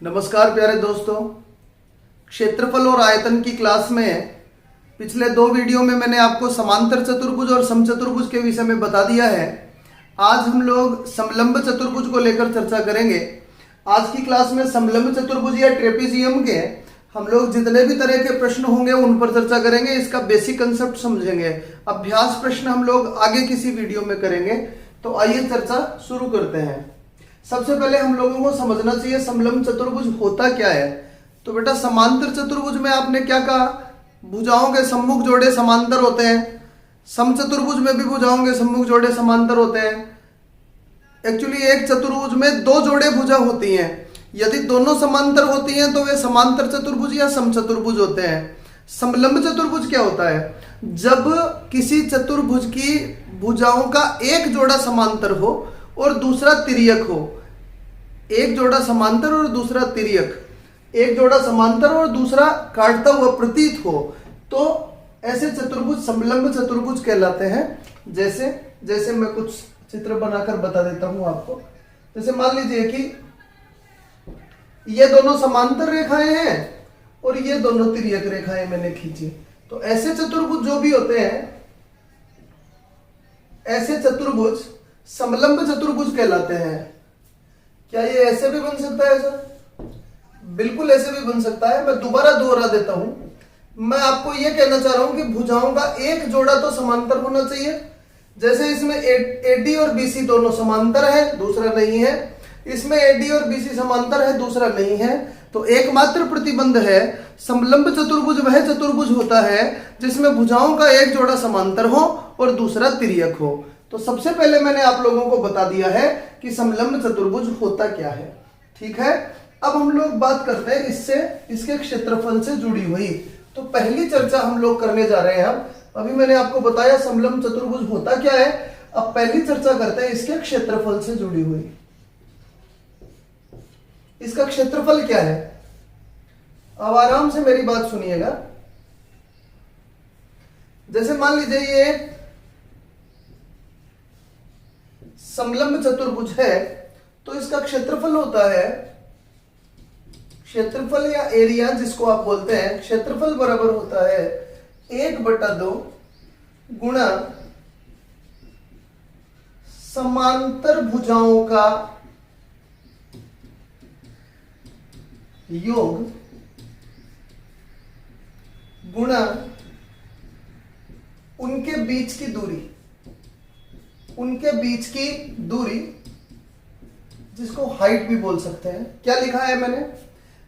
नमस्कार प्यारे दोस्तों, क्षेत्रफल और आयतन की क्लास में पिछले दो वीडियो में मैंने आपको समांतर चतुर्भुज और समचतुर्भुज के विषय में बता दिया है। आज हम लोग समलंब चतुर्भुज को लेकर चर्चा करेंगे। आज की क्लास में समलंब चतुर्भुज या ट्रेपीजियम के हम लोग जितने भी तरह के प्रश्न होंगे उन पर चर्चा करेंगे। इसका बेसिक कंसेप्ट समझेंगे। अभ्यास प्रश्न हम लोग आगे किसी वीडियो में करेंगे। तो आइए चर्चा शुरू करते हैं। सबसे पहले हम लोगों को समझना चाहिए समलंब चतुर्भुज होता क्या है। तो बेटा समांतर चतुर्भुज में आपने क्या कहा, भुजाओं के सम्मुख जोड़े समांतर होते हैं। समचतुर्भुज में भी भुजाओं के सम्मुख जोड़े समांतर होते हैं। एक्चुअली एक चतुर्भुज में दो जोड़े भुजा होती हैं। यदि दोनों समांतर होती हैं तो वे समांतर चतुर्भुज या समचतुर्भुज होते हैं। समलंब चतुर्भुज क्या होता है, जब किसी चतुर्भुज की भुजाओं का एक जोड़ा समांतर हो और दूसरा तिर्यक हो। एक जोड़ा समांतर और दूसरा तिर्यक, एक जोड़ा समांतर और दूसरा काटता हुआ प्रतीत हो, तो ऐसे चतुर्भुज समलंब चतुर्भुज कहलाते हैं। जैसे मैं कुछ चित्र बनाकर बता देता हूं आपको। जैसे मान लीजिए कि ये दोनों समांतर रेखाएं हैं और ये दोनों तिर्यक रेखाएं मैंने खींची। तो ऐसे चतुर्भुज जो भी होते हैं, ऐसे चतुर्भुज समलंब चतुर्भुज कहलाते हैं। क्या ये ऐसे भी बन सकता है सर? बिल्कुल ऐसे भी बन सकता है। मैं दोबारा दोहरा देता हूं। मैं आपको यह कहना चाह रहा हूं कि भुजाओं का एक जोड़ा तो समांतर होना चाहिए। जैसे इसमें एडी और बीसी दोनों समांतर है, दूसरा नहीं है। इसमें एडी और बीसी समांतर है, दूसरा नहीं है। तो एकमात्र प्रतिबंध है, समलंब चतुर्भुज वह चतुर्भुज होता है जिसमें भुजाओं का एक जोड़ा समांतर हो और दूसरा तिर्यक हो। तो सबसे पहले मैंने आप लोगों को बता दिया है कि समलंब चतुर्भुज होता क्या है। ठीक है, अब हम लोग बात करते हैं इसके क्षेत्रफल से जुड़ी हुई। तो पहली चर्चा हम लोग करने जा रहे हैं। अभी मैंने आपको बताया समलंब चतुर्भुज होता क्या है। अब पहली चर्चा करते हैं इसके क्षेत्रफल से जुड़ी हुई। इसका क्षेत्रफल क्या है, अब आराम से मेरी बात सुनिएगा। जैसे मान लीजिए ये समलंब चतुर्भुज है, तो इसका क्षेत्रफल होता है, क्षेत्रफल या एरिया जिसको आप बोलते हैं, क्षेत्रफल बराबर होता है 1/2 गुणा समांतर भुजाओं का योग गुणा उनके बीच की दूरी। उनके बीच की दूरी जिसको हाइट भी बोल सकते हैं। क्या लिखा है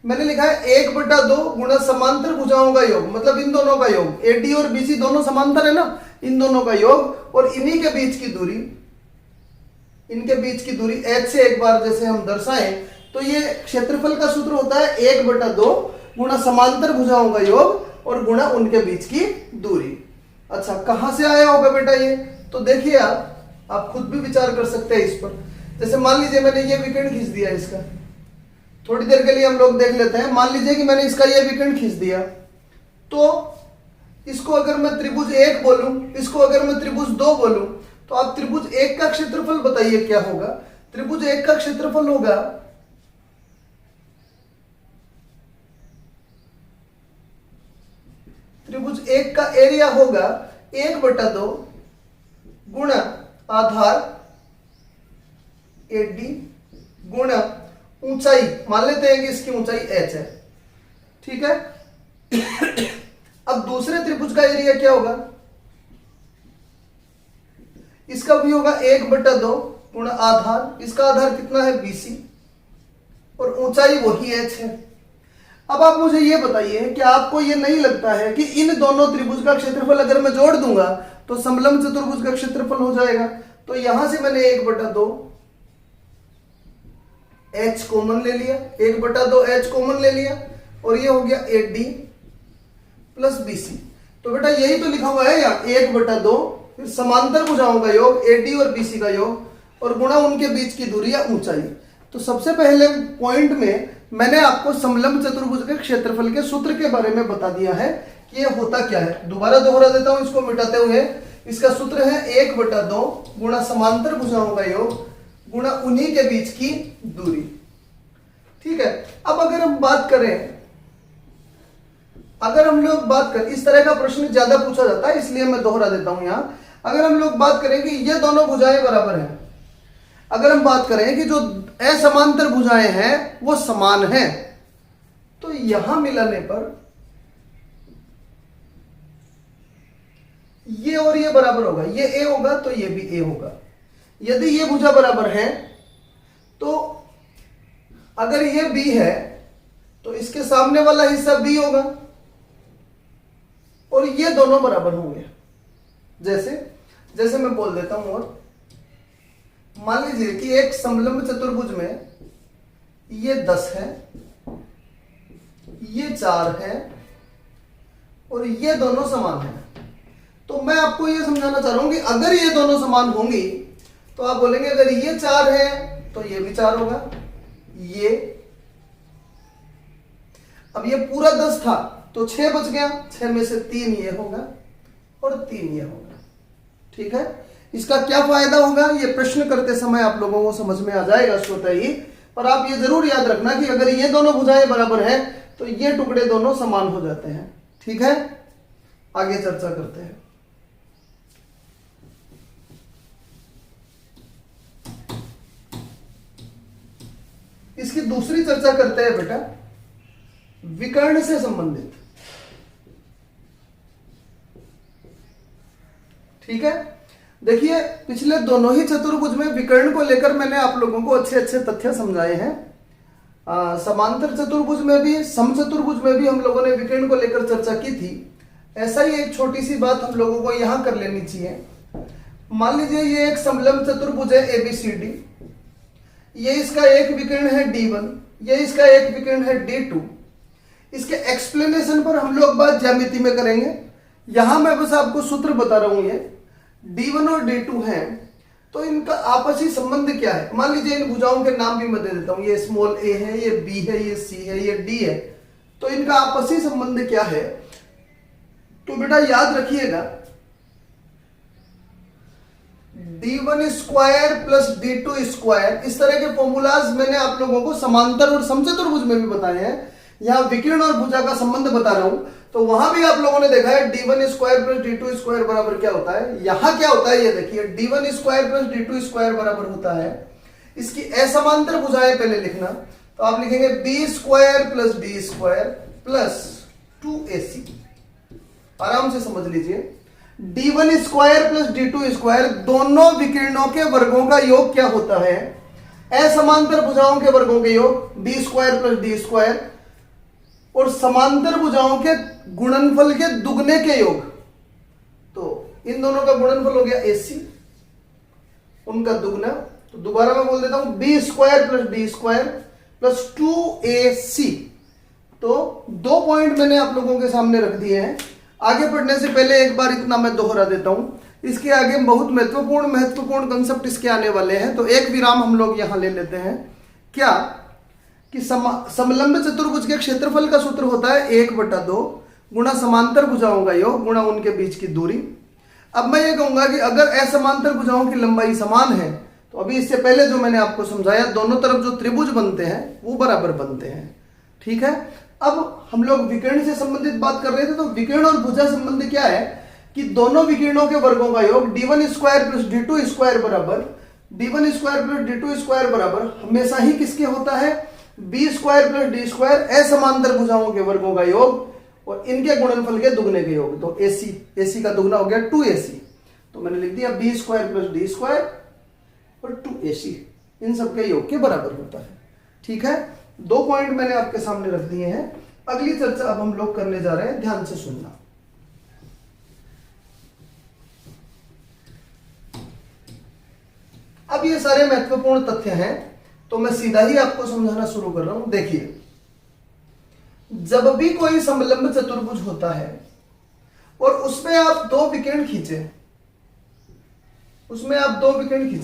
मैंने लिखा है 1/2 गुणा समांतर भुजाओं का योग, मतलब इन दोनों का योग। एडी और बीसी दोनों समांतर है ना, इन दोनों का योग और इन्हीं के बीच की दूरी, इनके बीच की दूरी h से एक बार जैसे हम दर्शाएं तो ये क्षेत्रफल का सूत्र होता है 1/2 गुणा समांतर भुजाओं का योग और गुणा उनके बीच की दूरी। अच्छा, कहां से आया होगा बेटा ये? तो देखिए आप खुद भी विचार कर सकते हैं इस पर। जैसे मान लीजिए मैंने ये विकर्ण खींच दिया इसका, थोड़ी देर के लिए हम लोग देख लेते हैं। मान लीजिए कि मैंने इसका ये विकर्ण खींच दिया, तो इसको अगर मैं त्रिभुज 1 बोलूं, इसको अगर मैं त्रिभुज 2 बोलूं, तो आप त्रिभुज 1 का क्षेत्रफल बताइए क्या होगा। त्रिभुज 1 का क्षेत्रफल होगा त्रिभुज 1 का एरिया होगा 1/2 गुणा आधार एडी गुणा ऊंचाई। मान लेते हैं कि इसकी ऊंचाई h है। ठीक है। अब दूसरे त्रिभुज का एरिया क्या होगा, इसका भी होगा 1/2 गुणा आधार, इसका आधार कितना है BC और ऊंचाई वही h है। अब आप मुझे ये बताइए कि आपको ये नहीं लगता है कि इन दोनों त्रिभुज का क्षेत्रफल अगर मैं जोड़ दूंगा तो समलंब चतुर्भुज का क्षेत्रफल हो जाएगा। तो यहां से मैंने 1/2 h कॉमन ले लिया, 1/2 h कॉमन ले लिया और ये हो गया AD प्लस BC। तो बेटा यही तो लिखा हुआ है यहाँ 1/2 फिर समांतर भुजाओं का योग AD और BC का योग और गुणा उनके बीच की दूरी या ऊंचाई। तो सबसे पहले पॉइंट में मैंने आपको समलंब चतुर्भुज के क्षेत्रफल के सूत्र के बारे में बता दिया है कि यह होता क्या है। दोबारा दोहरा देता हूं इसको मिटाते हुए। इसका सूत्र है 1/2 गुणा समांतर भुजाओं का योग गुणा उन्हीं के बीच की दूरी। ठीक है। अब अगर हम बात करें, अगर हम लोग बात करें, इस तरह का प्रश्न ज्यादा पूछा जाता है इसलिए मैं दोहरा देता हूं यहां। अगर हम लोग बात करें कि ये दोनों भुजाएं बराबर हैं, अगर हम बात करें कि जो असमांतर भुजाएं हैं वो समान हैं, तो यहां मिलाने पर ये और ये बराबर होगा, ये ए होगा तो ये भी ए होगा। यदि ये भुजा बराबर है तो अगर ये बी है तो इसके सामने वाला हिस्सा बी होगा और ये दोनों बराबर होंगे। जैसे मैं बोल देता हूं, और मान लीजिए कि एक समलंब चतुर्भुज में ये 10 है, ये 4 है और ये दोनों समान है। तो मैं आपको ये समझाना चाह रहा हूं कि अगर ये दोनों समान होंगी तो आप बोलेंगे अगर ये 4 है तो ये भी 4 होगा। ये अब ये पूरा 10 था तो 6 बच गया, 6 में से 3 ये होगा और 3 ये होगा। ठीक है, इसका क्या फायदा होगा ये प्रश्न करते समय आप लोगों को समझ में आ जाएगा स्वतः ही। पर आप ये जरूर याद रखना कि अगर ये दोनों भुजाएं बराबर हैं तो ये टुकड़े दोनों समान हो जाते हैं। ठीक है, आगे चर्चा करते हैं। इसकी दूसरी चर्चा करते हैं बेटा विकर्ण से संबंधित। ठीक है, देखिए पिछले दोनों ही चतुर्भुज में विकर्ण को लेकर मैंने आप लोगों को अच्छे अच्छे तथ्य समझाए हैं। समांतर चतुर्भुज में भी, समचतुर्भुज में भी हम लोगों ने विकर्ण को लेकर चर्चा की थी। ऐसा ही एक छोटी सी बात हम लोगों को यहां कर लेनी चाहिए। मान लीजिए ये एक समलंब चतुर्भुज है ABCD, ये इसका एक विकर्ण है D1, ये इसका एक विकर्ण है D2। इसके एक्सप्लेनेशन पर हम लोग बात ज्यामिति में करेंगे। यहां मैं बस आपको सूत्र बता रहा हूं, ये D1 और D2 हैं तो इनका आपसी संबंध क्या है। मान लीजिए इन भुजाओं के नाम भी मैं दे देता हूं, ये स्मॉल a है, ये B है, ये C है, ये D है। तो इनका आपसी संबंध क्या है, तो बेटा याद रखिएगा D1 square plus D2 square, इस तरह के फॉर्मूलाज मैंने आप लोगों को समांतर और समचतुर्भुज में भी बताए हैं। यहां विकर्ण और भुजा का संबंध बता रहा हूं तो वहां भी आप लोगों ने देखा है D1 square plus D2 square बराबर क्या होता है। यहां क्या होता है ये देखिए, D1 square plus D2 square बराबर होता है, इसकी असमांतर भुजाएं पहले लिखना तो आप लिखेंगे B square plus D square plus 2AC। आराम से समझ लीजिए, D1 square plus D2 square दोनों विकिरणों के वर्गों का योग क्या होता है, असमांतर भुजाओं के वर्गों के योग B square plus D square और समांतर भुजाओं के गुणनफल के दुगने के योग। तो इन दोनों का गुणनफल हो गया AC, उनका दुगना। तो दोबारा मैं बोल देता हूं B square plus D square plus 2AC। तो 2 पॉइंट मैंने आप लोगों के सामने रख दिए हैं। आगे बढ़ने से पहले एक बार इतना मैं दोहरा देता हूं, इसके आगे बहुत महत्वपूर्ण कंसेप्ट इसके आने वाले हैं। तो एक विराम हम लोग यहां ले लेते हैं। क्या कि समलंब चतुर्भुज के क्षेत्रफल का सूत्र होता है 1/2 गुणा समांतर भुजाओं का योग गुणा उनके बीच की दूरी। अब मैं ये कहूंगा कि अगर असमांतर भुजाओं की लंबाई समान है तो अभी इससे पहले जो मैंने आपको समझाया, दोनों तरफ जो त्रिभुज बनते हैं वो बराबर बनते हैं। ठीक है, अब हम लोग विकर्ण से संबंधित बात कर रहे थे, तो विकर्ण और भुजा संबंध क्या है कि दोनों विकिरणों के वर्गों का योग D1 square plus D2 square बराबर D1 square plus D2 square बराबर हमेशा ही किसके होता है, B square plus D square असमांतर भुजाओं के वर्गों का योग और इनके गुणनफल के दुगने के योग। तो AC का दुगना हो गया 2AC। तो मैंने लिख दिया B square plus D square और 2AC इन सबके योग के बराबर होता है। ठीक है, 2 पॉइंट मैंने आपके सामने रख दिए हैं। अगली चर्चा अब हम लोग करने जा रहे हैं, ध्यान से सुनना। अब ये सारे महत्वपूर्ण तथ्य हैं तो मैं सीधा ही आपको समझाना शुरू कर रहा हूं। देखिए, जब भी कोई समलंब चतुर्भुज होता है और उसमें आप 2 विकर्ण खींचे,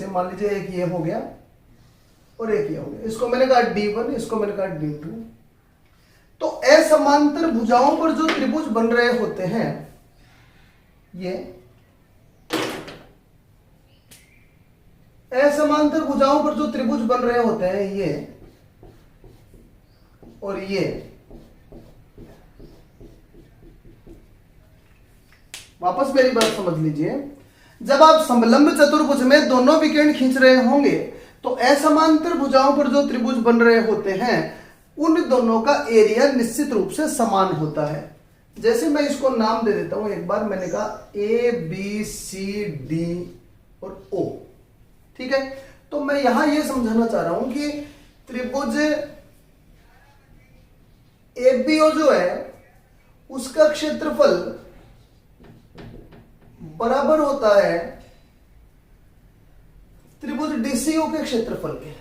मान लीजिए एक ये हो गया और एक ये हो गया, इसको मैंने कहा D1, इसको मैंने कहा D2। तो असमांतर भुजाओं पर जो त्रिभुज बन रहे होते हैं, ये असमांतर भुजाओं पर जो त्रिभुज बन रहे होते हैं, और ये, वापस मेरी बात समझ लीजिए, जब आप समलंब चतुर्भुज में दोनों विकर्ण खींच रहे होंगे तो असमांतर भुजाओं पर जो त्रिभुज बन रहे होते हैं उन दोनों का एरिया निश्चित रूप से समान होता है। जैसे मैं इसको नाम दे देता हूं, एक बार मैंने कहा ए बी सी डी और ओ, ठीक है। तो मैं यहां यह समझाना चाह रहा हूं कि त्रिभुज एबीओ जो है उसका क्षेत्रफल बराबर होता है त्रिभुज डीसीओ के क्षेत्रफल के।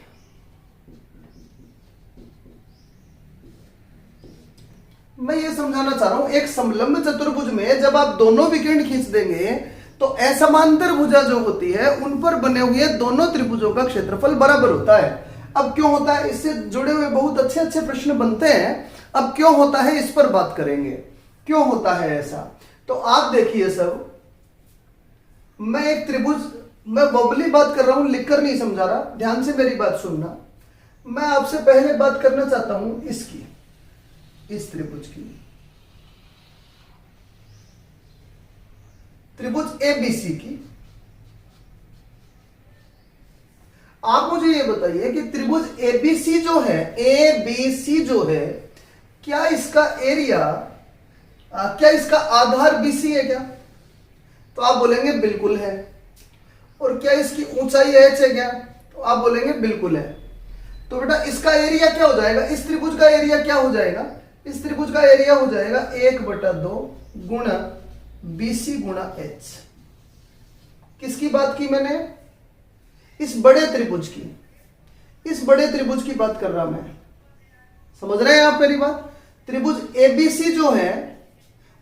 मैं ये समझाना चाह रहा हूं, एक समलंब चतुर्भुज में जब आप दोनों विकर्ण खींच देंगे तो असमांतर भुजा जो होती है उन पर बने हुए दोनों त्रिभुजों का क्षेत्रफल बराबर होता है। अब क्यों होता है, इससे जुड़े हुए बहुत अच्छे अच्छे प्रश्न बनते हैं। अब क्यों होता है इस पर बात करेंगे, क्यों होता है ऐसा। तो आप देखिए सब, मैं एक त्रिभुज, मैं वर्बली बात कर रहा हूं, लिखकर नहीं समझा रहा, ध्यान से मेरी बात सुनना। मैं आपसे पहले बात करना चाहता हूं इसकी, इस त्रिभुज की, त्रिभुज एबीसी की। आप मुझे ये बताइए कि त्रिभुज एबीसी जो है, एबीसी जो है, क्या इसका एरिया, क्या इसका आधार बीसी है क्या? तो आप बोलेंगे बिल्कुल है। और क्या इसकी ऊंचाई एच है क्या? तो आप बोलेंगे बिल्कुल है। तो बेटा इसका एरिया क्या हो जाएगा, इस त्रिभुज का एरिया क्या हो जाएगा? इस त्रिभुज का एरिया हो जाएगा 1/2 गुणा बीसी गुणा एच। किसकी बात की मैंने? इस बड़े त्रिभुज की, इस बड़े त्रिभुज की बात कर रहा मैं। समझ रहे हैं आप मेरी बात? त्रिभुज एबीसी जो है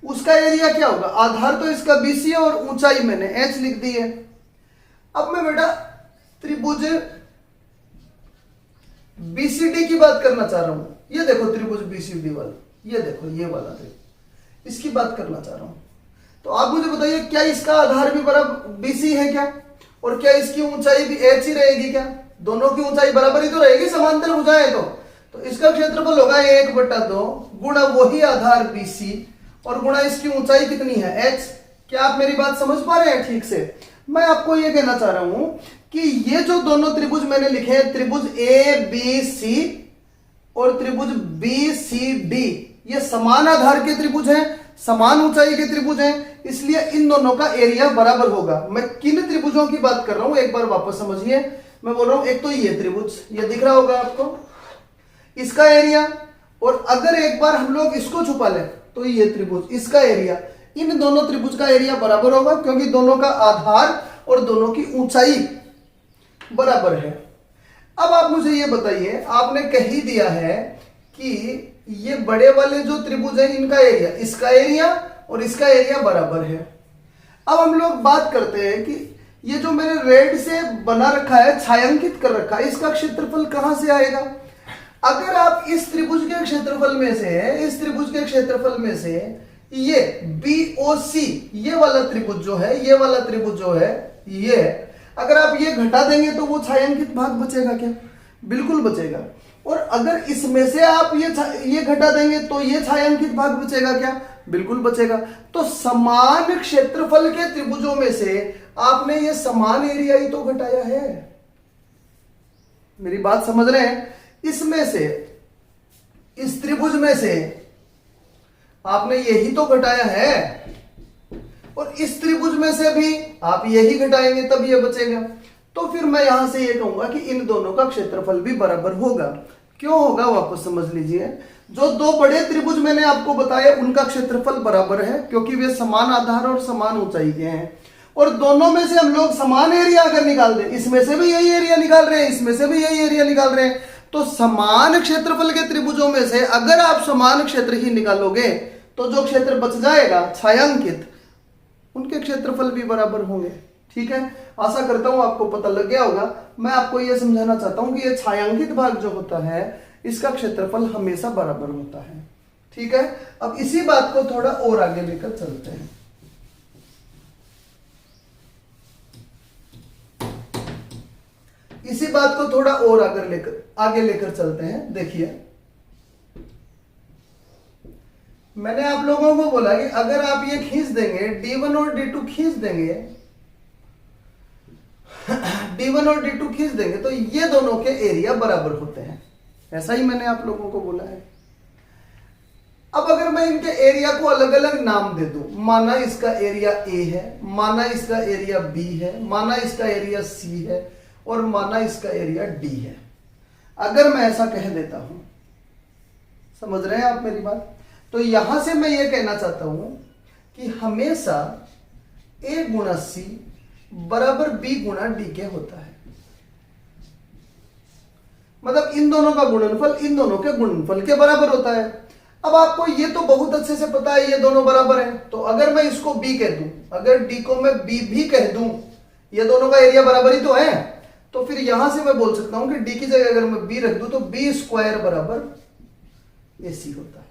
उसका एरिया क्या होगा? आधार तो इसका बीसी है और ऊंचाई मैंने एच लिख दी है। अब मैं बेटा त्रिभुज बीसीडी की बात करना चाह रहा हूं। ये देखो त्रिभुज बीसीडी वाला, ये देखो ये वाला त्रिभुज, इसकी बात करना चाह रहा हूं। तो आप मुझे बताइए क्या इसका आधार भी बराबर बीसी है क्या? और क्या इसकी ऊंचाई भी एच ही रहेगी क्या? दोनों की ऊंचाई बराबर ही तो रहेगी, समांतर भुजाएं तो इसका क्षेत्रफल होगा 1/2 गुणा वही आधार बीसी और गुणा इसकी ऊंचाई कितनी है? एच। क्या आप मेरी बात समझ पा रहे हैं ठीक से? मैं आपको यह कहना चाह रहा हूं कि ये जो दोनों त्रिभुज मैंने लिखे हैं, त्रिभुज ए बी सी और त्रिभुज बी सी डी, ये समान आधार के त्रिभुज हैं, समान ऊंचाई के त्रिभुज हैं, इसलिए इन दोनों का एरिया बराबर होगा। मैं किन त्रिभुजों की बात कर रहा हूं एक बार वापस समझिए। मैं बोल रहा हूं एक तो ये त्रिभुज, ये दिख रहा होगा आपको, इसका एरिया, और अगर एक बार हम लोग इसको छुपा लें तो ये त्रिभुज, इसका एरिया, इन दोनों त्रिभुज का एरिया बराबर होगा क्योंकि दोनों का आधार और दोनों की ऊंचाई बराबर है। अब आप मुझे ये बताइए, आपने कह ही दिया है कि ये बड़े वाले जो त्रिभुज है इनका एरिया, इसका एरिया और इसका एरिया बराबर है। अब हम लोग बात करते हैं कि ये जो मैंने रेड से बना रखा है, छायांकित कर रखा है, इसका क्षेत्रफल कहां से आएगा? अगर आप इस त्रिभुज के क्षेत्रफल में से, इस त्रिभुज के क्षेत्रफल में से ये BOC, ये वाला त्रिभुज जो है, ये वाला त्रिभुज जो है, ये अगर आप ये घटा देंगे तो वो छायांकित भाग बचेगा क्या? बिल्कुल बचेगा। और अगर इसमें से आप ये घटा देंगे तो ये छायांकित भाग बचेगा क्या? बिल्कुल बचेगा। तो समान क्षेत्रफल के त्रिभुजों में से आपने ये समान एरिया ही तो घटाया है। मेरी बात समझ रहे हैं? इसमें से, इस त्रिभुज में से आपने यही तो घटाया है और इस त्रिभुज में से भी आप यही घटाएंगे तब ये बचेगा। तो फिर मैं यहां से ये कहूंगा कि इन दोनों का क्षेत्रफल भी बराबर होगा। क्यों होगा वापस समझ लीजिए। जो दो बड़े त्रिभुज मैंने आपको बताया उनका क्षेत्रफल बराबर है क्योंकि वे समान आधार और समान ऊंचाई के हैं, और दोनों में से हम लोग समान एरिया अगर निकाल दें, इसमें से भी यही एरिया निकाल रहे हैं, इसमें से भी यही एरिया निकाल रहे हैं, तो समान क्षेत्रफल के त्रिभुजों में से अगर आप समान क्षेत्र ही निकालोगे तो जो क्षेत्र बच जाएगा छायांकित, उनके क्षेत्रफल भी बराबर होंगे। ठीक है, आशा करता हूं आपको पता लग गया होगा। मैं आपको यह समझाना चाहता हूं कि यह छायांकित भाग जो होता है इसका क्षेत्रफल हमेशा बराबर होता है। ठीक है, अब इसी बात को थोड़ा और आगे लेकर चलते हैं। इसी बात को थोड़ा और आगे लेकर चलते हैं। देखिए मैंने आप लोगों को बोला कि अगर आप ये खींच देंगे D1 और D2 खींच देंगे D1 और D2 खींच देंगे तो ये दोनों के एरिया बराबर होते हैं। ऐसा ही मैंने आप लोगों को बोला है। अब अगर मैं इनके एरिया को अलग अलग नाम दे दूं, माना इसका एरिया A है, माना इसका एरिया B है, माना इसका एरिया C है और माना इसका एरिया D है। अगर मैं ऐसा कह देता हूं, समझ रहे हैं आप मेरी बात? तो यहां से मैं ये कहना चाहता हूं कि हमेशा A गुणा C बराबर B गुणा D के होता है। मतलब इन दोनों का गुणनफल इन दोनों के गुणनफल के बराबर होता है। अब आपको ये तो बहुत अच्छे से पता है ये दोनों बराबर हैं, तो अगर मैं इसको B कह दूं, अगर D को मैं B भी कह दूं, ये दोनों का एरिया बराबर ही तो है, तो फिर यहां से मैं बोल सकता हूं कि D की जगह अगर मैं B रख दूं तो B स्क्वायर बराबर AC होता है।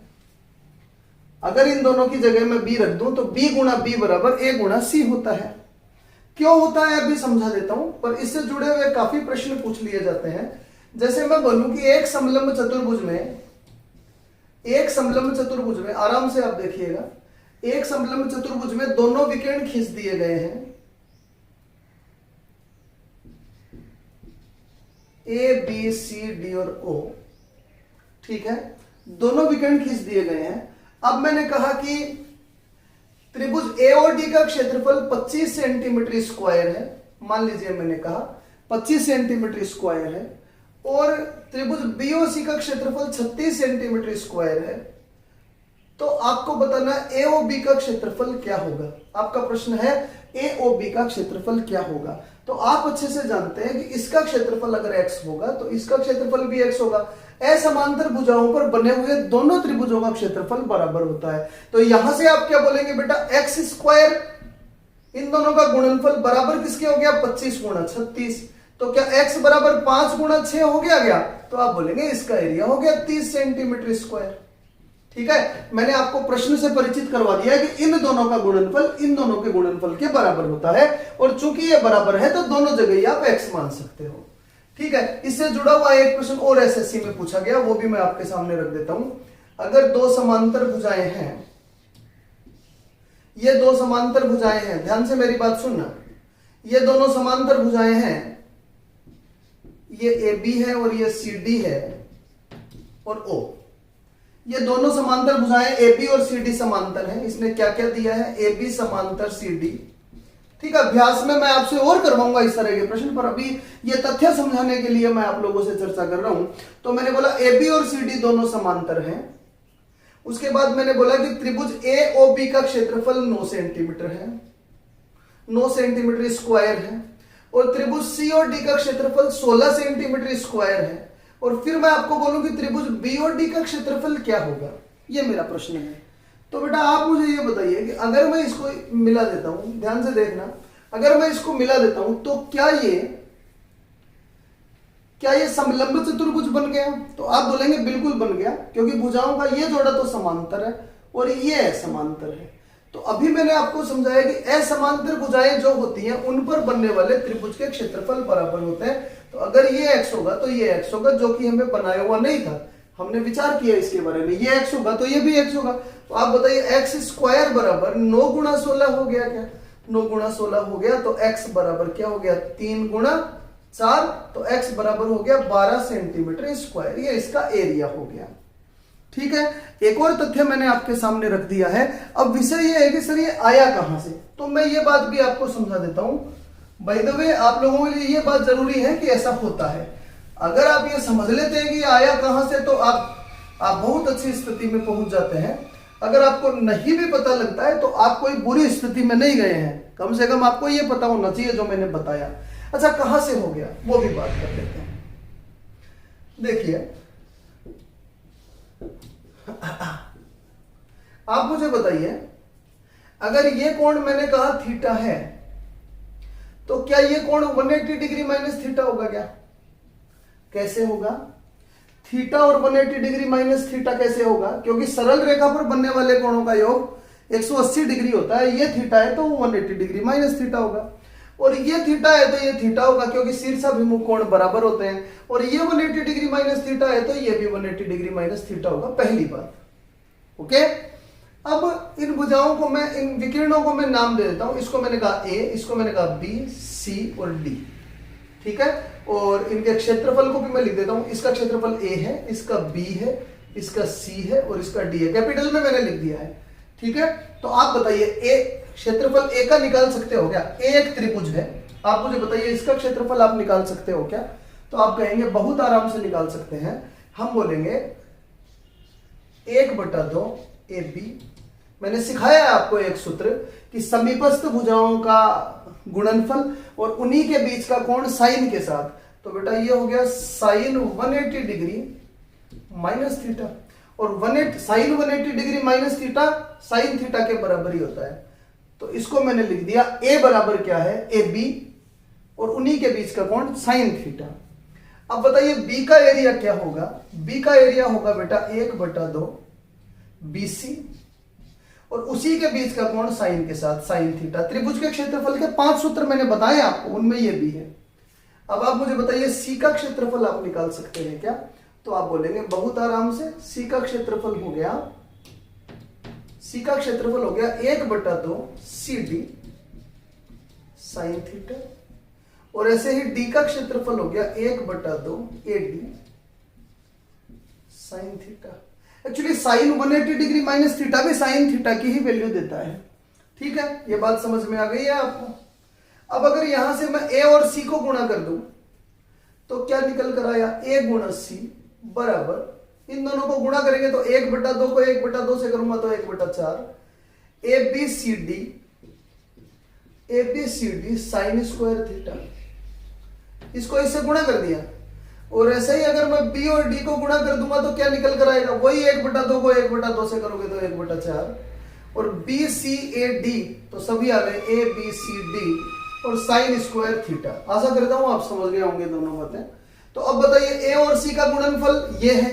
अगर इन दोनों की जगह मैं B रख दूं तो B गुणा B बराबर A गुणा C होता है। क्यों होता है अभी समझा देता हूं, पर इससे जुड़े हुए काफी प्रश्न पूछ लिए जाते हैं। जैसे मैं बोलूं कि एक समलंब चतुर्भुज में आराम से आप देखिएगा, एक समलंब चतुर्भुज में दोनों विकर्ण खींच दिए गए हैं, A B C D और O, ठीक है, दोनों विकर्ण खींच दिए गए हैं। अब मैंने कहा कि त्रिभुज ए और डी का क्षेत्रफल 25 सेंटीमीटर स्क्वायर है, मान लीजिए मैंने कहा 25 सेंटीमीटर स्क्वायर है, और त्रिभुज बी और सी का क्षेत्रफल 36 सेंटीमीटर स्क्वायर है, तो आपको बताना ए और बी का क्षेत्रफल क्या होगा। आपका प्रश्न है ए और बी का क्षेत्रफल क्या होगा। तो आप अच्छे से जानते हैं कि इसका क्षेत्रफल अगर x होगा तो इसका क्षेत्रफल भी x होगा। असमांतर भुजाओं पर बने हुए दोनों त्रिभुजों का क्षेत्रफल बराबर होता है। तो यहां से आप क्या बोलेंगे बेटा, एक्स स्क्वायर, इन दोनों का गुणनफल बराबर किसके हो गया, 25 गुणा 36। तो क्या x बराबर 5 गुणा 6 हो गया? तो आप बोलेंगे इसका एरिया हो गया 30 सेंटीमीटर स्क्वायर। ठीक है, मैंने आपको प्रश्न से परिचित करवा दिया है कि इन दोनों का गुणनफल इन दोनों के गुणनफल के बराबर होता है, और चूंकि ये बराबर है तो दोनों जगह ही आप x मान सकते हो। ठीक है, इससे जुड़ा हुआ एक प्रश्न और एसएससी में पूछा गया, वो भी मैं आपके सामने रख देता हूं। अगर दो समांतर भुजाएं हैं, ये दो समांतर भुजाएं हैं, ध्यान से मेरी बात सुनना, ये दोनों समांतर भुजाएं हैं, ये AB है और ये CD है और O, ये दोनों समांतर भुजाएं AB और CD समांतर हैं। इसने क्या क्या दिया है, AB समांतर CD। ठीक है, अभ्यास में मैं आपसे और करवाऊंगा इस तरह के प्रश्न, पर अभी ये तथ्य समझाने के लिए मैं आप लोगों से चर्चा कर रहा हूं। तो मैंने बोला AB और CD दोनों समांतर हैं। उसके बाद मैंने बोला कि त्रिभुज AOB का क्षेत्रफल 9 सेंटीमीटर है, 9 सेंटीमीटर स्क्वायर है, और त्रिभुज C और D का क्षेत्रफल 16 सेंटीमीटर स्क्वायर है। और फिर मैं आपको बोलूं कि त्रिभुज B और D का क्षेत्रफल क्या होगा, ये मेरा प्रश्न है। तो बेटा आप मुझे ये बताइए कि अगर मैं इसको मिला देता हूं, ध्यान से देखना, अगर मैं इसको मिला देता हूं तो क्या ये समलंब चतुर्भुज बन गया? तो आप बोलेंगे बिल्कुल बन गया, क्योंकि भुजाओं का ये जोड़ा तो समांतर है और ये समांतर है। तो अभी मैंने आपको समझाया कि असमांतर भुजाएं जो होती हैं उन पर बनने वाले त्रिभुज के क्षेत्रफल बराबर होते हैं। तो अगर ये x होगा तो ये x होगा, जो कि हमें बनाया हुआ नहीं था, हमने विचार किया इसके बारे में, ये x होगा तो ये भी x होगा। तो आप बताइए x स्क्वायर बराबर 9 गुणा 16 हो गया क्या? 9 गुणा 16 हो गया, तो x बराबर क्या हो गया, 3 गुणा 4, तो x बराबर हो गया 12 सेंटीमीटर स्क्वायर। ये इसका एरिया हो गया। ठीक है, एक और तथ्य मैंने आपके सामने रख दिया है। अब विषय ये है कि सर ये आया कहां से, तो मैं ये बात भी आपको समझा देता हूं। बाय द वे आप लोगों के लिए ये बात जरूरी है कि ऐसा होता है। अगर आप ये समझ लेते हैं कि आया कहां से, तो आप बहुत अच्छी स्थिति में पहुंच जाते हैं। अगर आपको नहीं भी पता लगता है तो आप कोई बुरी स्थिति में नहीं गए हैं, कम से कम आपको ये पता होना चाहिए जो मैंने बताया। अच्छा, कहां से हो गया वो भी बात कर लेते हैं। देखिए, आप मुझे बताइए, अगर ये कोण मैंने कहा थीटा है, तो क्या ये कोण 180 डिग्री माइनस थीटा होगा क्या? कैसे होगा? थीटा और 180 डिग्री माइनस थीटा कैसे होगा? क्योंकि सरल रेखा पर बनने वाले कोणों का योग 180 डिग्री होता है। ये थीटा है तो 180 डिग्री माइनस थीटा होगा, और ये थीटा है तो ये थीटा होगा, क्योंकि शीर्षाभिमुख कोण बराबर होते हैं। और ये 180 डिग्री माइनस थीटा है तो ये भी 180 डिग्री माइनस थीटा होगा, पहली बात। ओके, अब इन भुजाओं को मैं, इन विकिरणों को मैं नाम दे देता हूं। इसको मैंने कहा ए, इसको मैंने कहा बी, सी और डी, ठीक है। और इनके क्षेत्रफल को भी मैं लिख देता हूं। इसका क्षेत्रफल ए है, इसका बी है, इसका सी है और इसका डी है। कैपिटल में मैंने लिख दिया है, ठीक है। तो आप बताइए, ए क्षेत्रफल ए का निकाल सकते हो क्या? ए एक त्रिभुज है, आप मुझे बताइए इसका क्षेत्रफल आप निकाल सकते हो क्या? तो आप कहेंगे बहुत आराम से निकाल सकते हैं। हम बोलेंगे 1/2 ए बी। मैंने सिखाया है आपको एक सूत्र कि समीपस्थ भुजाओं का गुणनफल और उन्हीं के बीच का कोण साइन के साथ। तो बेटा ये हो गया साइन 180 डिग्री माइनस थीटा, और sine 180 degree minus theta sine theta के बराबर ही होता है। तो इसको मैंने लिख दिया, ए बराबर क्या है? ए बी, और उन्हीं के बीच का कोण साइन थीटा। अब बताइए बी का एरिया क्या होगा? बी का एरिया होगा बेटा 1/2 BC, और उसी के बीच का कोण साइन के साथ साइन थीटा। त्रिभुज के क्षेत्रफल के 5 सूत्र मैंने बताए आपको, उनमें ये भी है। अब आप मुझे बताइए सी का क्षेत्रफल आप निकाल सकते हैं क्या? तो आप बोलेंगे बहुत आराम से, सी का क्षेत्रफल हो गया, सी का क्षेत्रफल हो गया 1/2 CD साइन थीटा, और ऐसे ही डी का क्षेत्रफल हो गया 1/2 AD sine theta. Actually sine 180 degree minus theta भी साइन थीटा की ही वैल्यू देता है, ठीक है। ये बात समझ में आ गई है आपको? अब अगर यहां से मैं ए और सी को गुणा कर दूं तो क्या निकल कर आया? ए गुणा सी बराबर, इन दोनों को गुणा करेंगे तो 1/2 को 1/2 से करूंगा तो 1/4 ABCD साइन स्क्वायर थीटा। इसको इससे गुणा कर दिया, और ऐसे ही अगर मैं बी और डी को गुणा कर दूंगा तो क्या निकल कर आएगा? वही 1/2 को 1/2 से करोगे तो 1/4, और BCAD तो सभी आ गए ABCD और साइन स्क्वायर थीटा। आशा करता हूं आप समझ गए होंगे दोनों बातें। तो अब बताइए ए और सी का गुणनफल ये है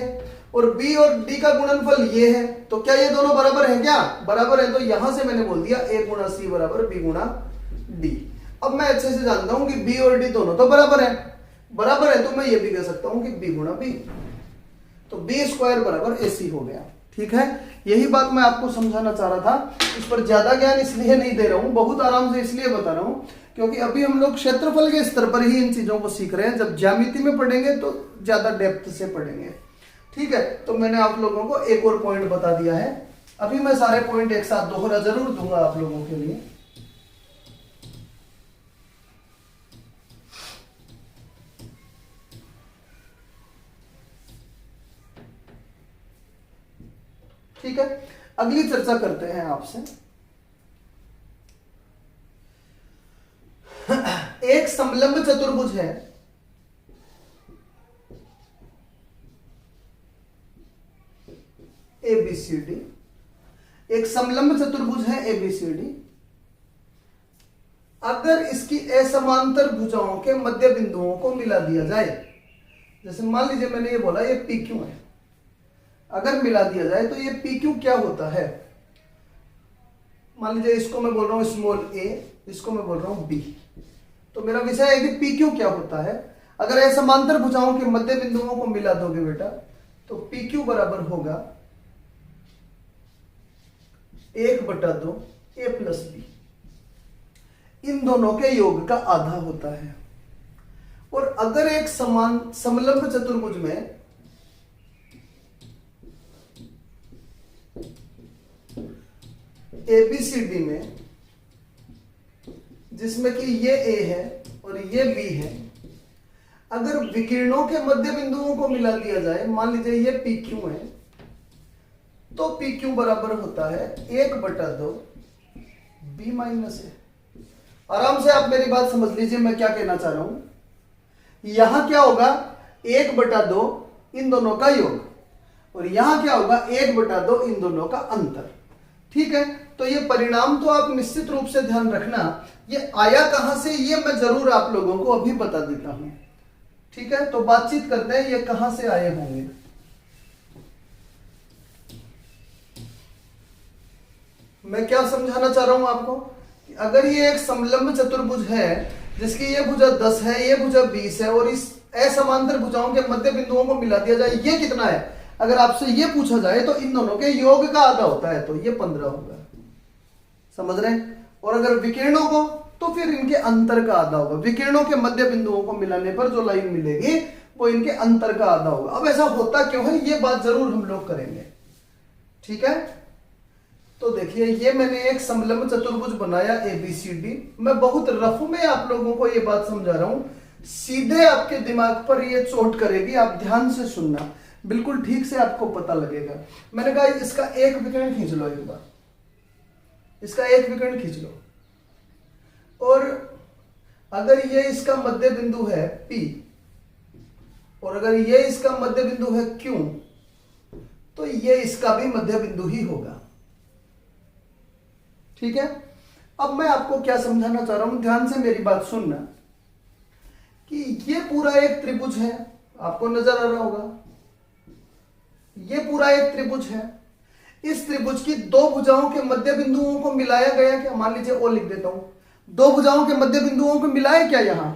और बी और डी का गुणनफल ये है, तो क्या ये दोनों बराबर है क्या? बराबर है। तो यहां से मैंने बोल दिया ए गुणा सी बराबर बी गुणा डी। अब मैं अच्छे से जानता हूं कि बी और डी दोनों तो बराबर है, बराबर है, तो मैं ये भी कह सकता हूं कि बी गुणा बी, तो बी स्क्वायर बराबर AC हो गया, ठीक है। यही बात मैं आपको समझाना चाह रहा था। इस पर ज्यादा ज्ञान इसलिए नहीं दे रहा हूं, बहुत आराम से इसलिए बता रहा हूं क्योंकि अभी हम लोग क्षेत्रफल के स्तर पर ही इन चीजों को सीख रहे हैं। जब ज्यामिति में पढ़ेंगे तो ज्यादा डेप्थ से पढ़ेंगे, ठीक है। तो मैंने आप लोगों को एक और पॉइंट बता दिया है। अभी मैं सारे पॉइंट एक साथ दोहरा जरूर दूंगा आप लोगों के लिए। ठीक है, अगली चर्चा करते हैं आपसे। एक समलंब चतुर्भुज है, ABCD। एक समलंब चतुर्भुज है ABCD। अगर इसकी असमांतर भुजाओं के मध्य बिंदुओं को मिला दिया जाए, जैसे मान लीजिए मैंने ये बोला ये PQ है, अगर मिला दिया जाए तो ये PQ क्या होता है? मान लीजिए इसको मैं बोल रहा हूं स्मॉल a, इसको मैं बोल रहा हूं B। तो मेरा विषय है कि PQ क्या होता है। अगर असमांतर भुजाओं के मध्य बिंदुओं को मिला दोगे बेटा तो PQ बराबर होगा 1/2 A + B। इन दोनों के योग का आधा होता है। और अगर एक समान समलंब चतुर्भुज में ABCD में, जिसमें कि ये A है और ये B है, अगर विकिरणों के मध्य बिंदुओं को मिला दिया जाए, मान लीजिए ये PQ है, तो PQ बराबर होता है 1/2 B - A। आराम से आप मेरी बात समझ लीजिए मैं क्या कहना चाह रहा हूं। यहां क्या होगा? 1/2 इन दोनों का योग, और यहां क्या होगा? 1/2 इन दोनों का अंतर, ठीक है। तो ये परिणाम तो आप निश्चित रूप से ध्यान रखना। ये आया कहां से, ये मैं जरूर आप लोगों को अभी बता देता हूं, ठीक है। तो बातचीत करते हैं ये कहां से आए होंगे। मैं क्या समझाना चाह रहा हूं आपको कि अगर ये एक समलंब चतुर्भुज है जिसकी ये भुजा 10 है, ये भुजा 20 है, और इस असमांतर भुजाओं के मध्य बिंदुओं को मिला दिया जाए, ये कितना है? अगर आपसे ये पूछा जाए तो इन दोनों के योग का आधा होता है, तो ये 15 होगा, समझ रहे हैं। और अगर विकिरणों को, तो फिर इनके अंतर का आधा होगा। विकिरणों के मध्य बिंदुओं को मिलाने पर जो लाइन मिलेगी वो इनके अंतर का आधा होगा। अब ऐसा होता क्यों है, ये बात जरूर हम लोग करेंगे, ठीक है। तो देखिए, ये मैंने एक समलंब चतुर्भुज बनाया ABCD। मैं बहुत रफ में आप लोगों को ये बात समझा रहा हूं, सीधे आपके दिमाग पर ये चोट करेगी, आप ध्यान से सुनना, बिल्कुल ठीक से आपको पता लगेगा। मैंने कहा इसका एक विकर्ण खींच लो, एक बार इसका एक विकर्ण खींच लो, और अगर ये इसका मध्य बिंदु है P और अगर ये इसका मध्य बिंदु है Q, तो ये इसका भी मध्य बिंदु ही होगा, ठीक है। अब मैं आपको क्या समझाना चाह रहा हूं, ध्यान से मेरी बात सुनना, कि ये पूरा एक त्रिभुज है, आपको नजर आ रहा होगा, ये पूरा एक त्रिभुज है। इस त्रिभुज की दो भुजाओं के मध्य बिंदुओं को मिलाया गया क्या, मान लीजिए ओ लिख देता हूं, दो भुजाओं के मध्य बिंदुओं को मिलाया क्या यहां।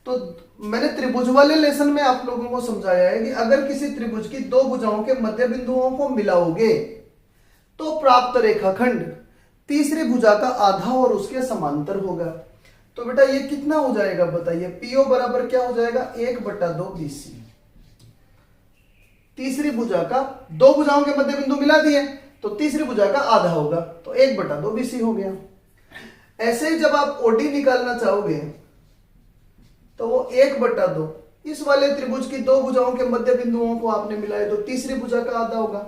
तो मैंने त्रिभुज वाले लेसन में आप लोगों को समझाया है कि अगर किसी त्रिभुज की दो भुजाओं के मध्य बिंदुओं को मिलाओगे तो प्राप्त रेखाखंड तीसरी भुजा का आधा और उसके समांतर होगा। तो बेटा ये कितना हो जाएगा बताइए, PO बराबर क्या हो जाएगा, 1/2 BC। तीसरी भुजा का, दो भुजाओं के मध्य बिंदु मिला दिए तो तीसरी भुजा का आधा होगा, तो 1/2 BC हो गया। ऐसे ही जब आप OD निकालना चाहोगे तो वो 1/2, इस वाले त्रिभुज की दो भुजाओं के मध्य बिंदुओं को आपने मिलाए तो तीसरी भुजा का आधा होगा,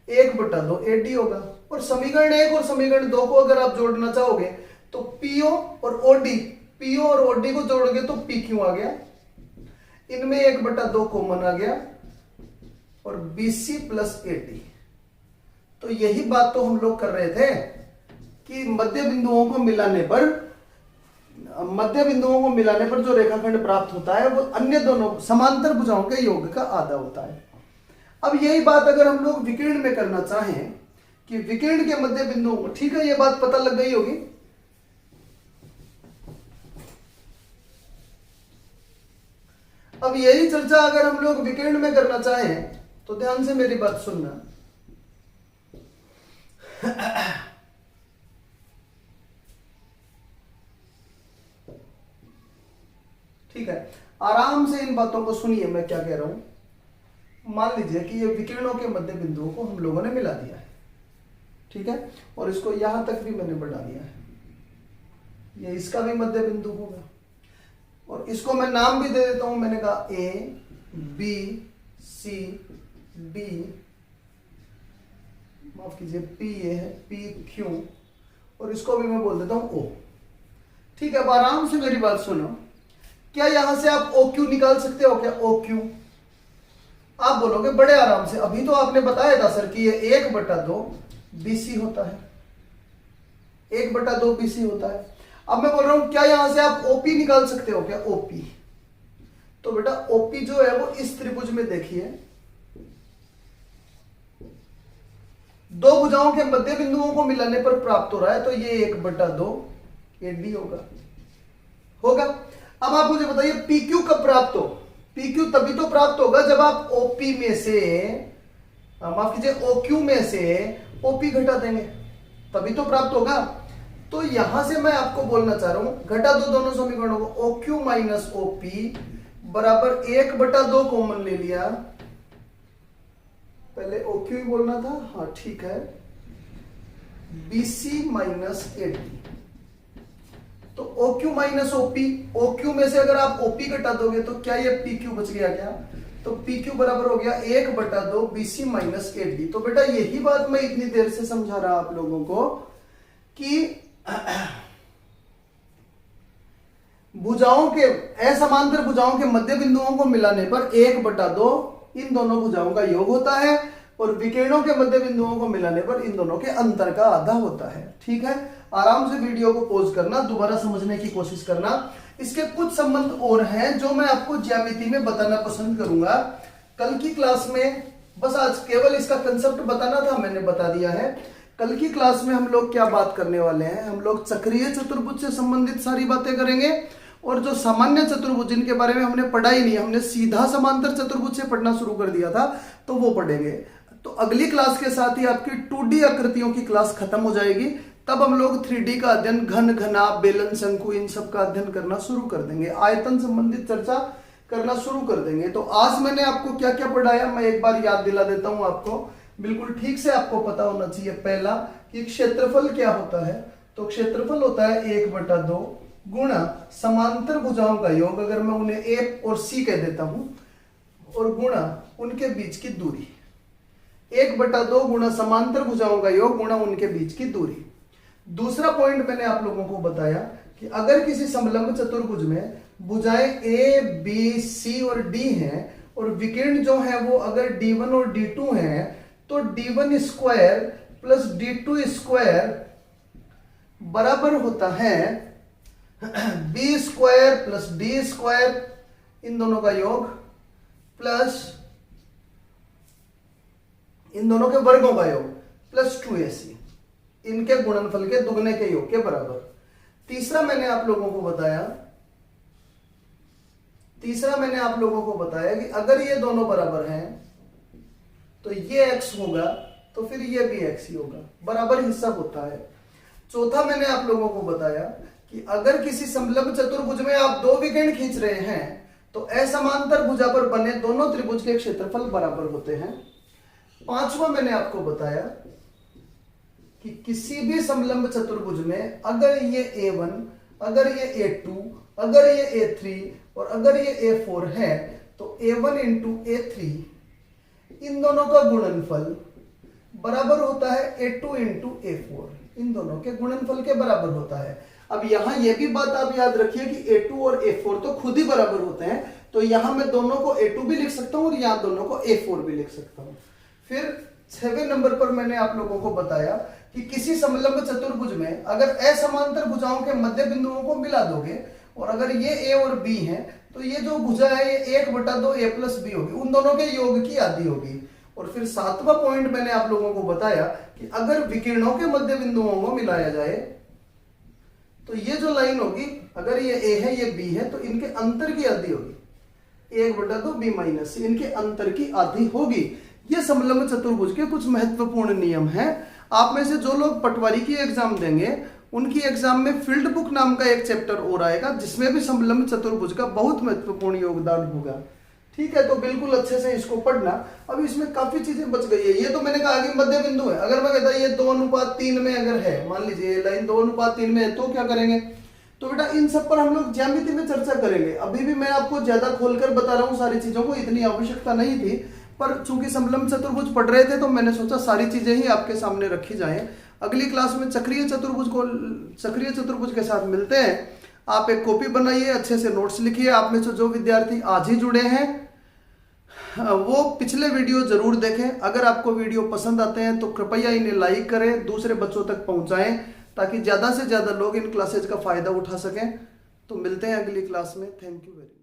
1/2 AD होगा। और समीकरण 1 और समीकरण 2 को अगर आप जोड़ना चाहोगे तो PO और OD, PO और OD को जोड़ोगे तो PQ आ गया, इनमें 1/2 कॉमन आ गया और BC प्लस AD। तो यही बात तो हम लोग कर रहे थे कि मध्य बिंदुओं को मिलाने पर जो रेखाखंड प्राप्त होता है वो अन्य दोनों समांतर भुजाओं के योग का आधा होता है। अब यही बात अगर हम लोग विकिरण में करना चाहें कि विकिरण के मध्य बिंदुओं को, ठीक है, ये बात पता लग गई होगी। अब यही चर्चा अगर हम लोग विकिरण में करना चाहें तो ध्यान से मेरी बात सुनना। ठीक है, आराम से इन बातों को सुनिए, मैं क्या कह रहा हूं। मान लीजिए कि ये विकिरणों के मध्य बिंदुओं को हम लोगों ने मिला दिया है, ठीक है, और इसको यहां तक भी मैंने बढ़ा दिया है, ये इसका भी मध्य बिंदु होगा, और इसको मैं नाम भी दे देता हूं, मैंने कहा A B C D, माफ कीजिए P ये है, P Q, और इसको भी मैं बोल देता हूं O। ठीक है, अब आराम से मेरी बात सुनो। क्या यहां से आप OQ निकाल सकते हो क्या, OQ? आप बोलोगे बड़े आराम से, अभी तो आपने बताया था सर कि ये 1/2 BC होता है, 1/2 BC होता है। अब मैं बोल रहा हूं क्या यहां से आप OP निकाल सकते हो क्या, OP? तो बेटा OP जो है वो इस त्रिभुज में देखिए, दो भुजाओं के मध्य बिंदुओं को मिलाने पर प्राप्त हो रहा है, तो ये 1/2 AD होगा। अब आप मुझे बताइए PQ कब प्राप्त हो? PQ तभी तो प्राप्त होगा जब आप OP में से, माफ कीजिए OQ में से OP घटा देंगे, तभी तो प्राप्त होगा। तो यहां से मैं आपको बोलना चाह रहा हूं, घटा दो दोनों समीकरणों को, OQ माइनस OP बराबर 1/2 कॉमन ले लिया, पहले OQ ही बोलना था, हाँ ठीक है, BC माइनस AD। तो OQ माइनस OP, OQ में से अगर आप OP घटा दोगे तो क्या ये PQ बच गया क्या? तो PQ बराबर हो गया 1/2 BC माइनस AD। तो बेटा यही बात मैं इतनी देर से समझा रहा आप लोगों को कि भुजाओं के, असमांतर भुजाओं के मध्य बिंदुओं को मिलाने पर 1/2 इन दोनों भुजाओं का योग होता है, और विकिरणों के मध्य बिंदुओं को मिलाने पर इन दोनों के अंतर का आधा होता है। ठीक है, आराम से वीडियो को पॉज करना, दोबारा समझने की कोशिश करना। इसके कुछ संबंध और हैं जो मैं आपको ज्यामिति में बताना पसंद करूंगा कल की क्लास में। बस आज केवल इसका कंसेप्ट बताना था, मैंने बता दिया है। कल की क्लास में हम लोग क्या बात करने वाले हैं, हम लोग चक्रीय चतुर्भुज से संबंधित सारी बातें करेंगे, और जो सामान्य चतुर्भुज जिनके बारे में हमने पढ़ा ही नहीं, हमने सीधा समांतर चतुर्भुज से पढ़ना शुरू कर दिया था, तो वो पढ़ेंगे। तो अगली क्लास के साथ ही आपकी 2D आकृतियों की क्लास खत्म हो जाएगी। तब हम लोग 3D का अध्ययन, घन, घनाभ, बेलन, शंकु, इन सब का अध्ययन करना शुरू कर देंगे, आयतन संबंधित चर्चा करना शुरू कर देंगे। तो आज मैंने आपको क्या क्या पढ़ाया मैं एक बार याद दिला देता हूं आपको, बिल्कुल ठीक से आपको पता होना चाहिए। पहला कि क्षेत्रफल क्या होता है, तो क्षेत्रफल होता है 1/2 गुणा समांतर भुजाओं का योग, अगर मैं उन्हें ए और सी कह देता हूं, और गुणा उनके बीच की दूरी। 1/2 गुणा समांतर भुजाओं का योग गुणा उनके बीच की दूरी। दूसरा पॉइंट मैंने आप लोगों को बताया कि अगर किसी समलंब चतुर्भुज में भुजाएं ए, बी, सी और डी हैं और विकर्ण जो है वो अगर D1 और D2 हैं, तो D1 square plus D2 square बराबर होता है B square plus D square, इन दोनों का योग, प्लस इन दोनों के वर्गों का योग, प्लस 2AC, इनके गुणनफल के दुगने के योग के बराबर। तीसरा मैंने आप लोगों को बताया कि अगर ये दोनों बराबर हैं तो ये x होगा, तो फिर ये भी x ही होगा, बराबर हिस्सा होता है। चौथा मैंने आप लोगों को बताया कि अगर किसी समलंब चतुर्भुज में आप दो विकर्ण खींच रहे हैं तो असमांतर भुजा पर बने दोनों त्रिभुज के क्षेत्रफल बराबर होते हैं। पांचवा मैंने आपको बताया कि किसी भी समलंब चतुर्भुज में अगर ये A1, अगर ये A2, अगर ये A3 और अगर ये A4 है, तो A1 इंटू A3 इन दोनों का गुणनफल बराबर होता है A2 इंटू A4, इन दोनों के गुणनफल के बराबर होता है। अब यहां यह भी बात आप याद रखिए कि A2 और A4 तो खुद ही बराबर होते हैं, तो यहां मैं दोनों को A2 भी लिख सकता हूं और यहां दोनों को A4 भी लिख सकता हूं। फिर 6वें नंबर पर मैंने आप लोगों को बताया कि किसी समलंब चतुर्भुज में अगर असमांतर भुजाओं के मध्य बिंदुओं को मिला दोगे और अगर ये A और B हैं, तो ये जो भुजा है ये 1/2 A प्लस B होगी, उन दोनों के योग की आधी होगी। और फिर 7वां पॉइंट मैंने आप लोगों को बताया कि अगर विकिरणों के मध्य बिंदुओं को मिलाया जाए तो ये जो लाइन होगी, अगर ये A है ये B है, तो इनके अंतर की आधी होगी, 1/2 B माइनस, इनके अंतर की आधी होगी। ये समलंब चतुर्भुज के कुछ महत्वपूर्ण नियम हैं। आप में से जो लोग पटवारी की एग्जाम देंगे उनकी एग्जाम में फील्ड बुक नाम का एक चैप्टर और आएगा जिसमें भी समलंब चतुर्भुज का बहुत महत्वपूर्ण योगदान होगा। ठीक है, तो बिल्कुल अच्छे से इसको पढ़ना। अब इसमें काफी चीजें बच गई है। ये तो मैंने कहा कि मध्य बिंदु है, अगर मैं कहता ये 2:3 में अगर है, मान लीजिए ये लाइन 2:3 में है, तो क्या करेंगे? तो बेटा इन सब पर हम लोग ज्यामिति में चर्चा करेंगे। अभी भी मैं आपको ज्यादा खोलकर बता रहा हूँ सारी चीजों को, इतनी आवश्यकता नहीं थी, पर चूंकि समलंब चतुर्भुज पढ़ रहे थे तो मैंने सोचा सारी चीजें ही आपके सामने रखी जाएं। अगली क्लास में चक्रीय चतुर्भुज के साथ मिलते हैं। आप एक कॉपी बनाइए, अच्छे से नोट्स लिखिए। आप में से जो विद्यार्थी आज ही जुड़े हैं वो पिछले वीडियो जरूर देखें। अगर आपको वीडियो पसंद आते हैं तो कृपया इन्हें लाइक करें, दूसरे बच्चों तक पहुंचाएं ताकि ज्यादा से ज्यादा लोग इन क्लासेज का फायदा उठा सकें। तो मिलते हैं अगली क्लास में। Thank you very much.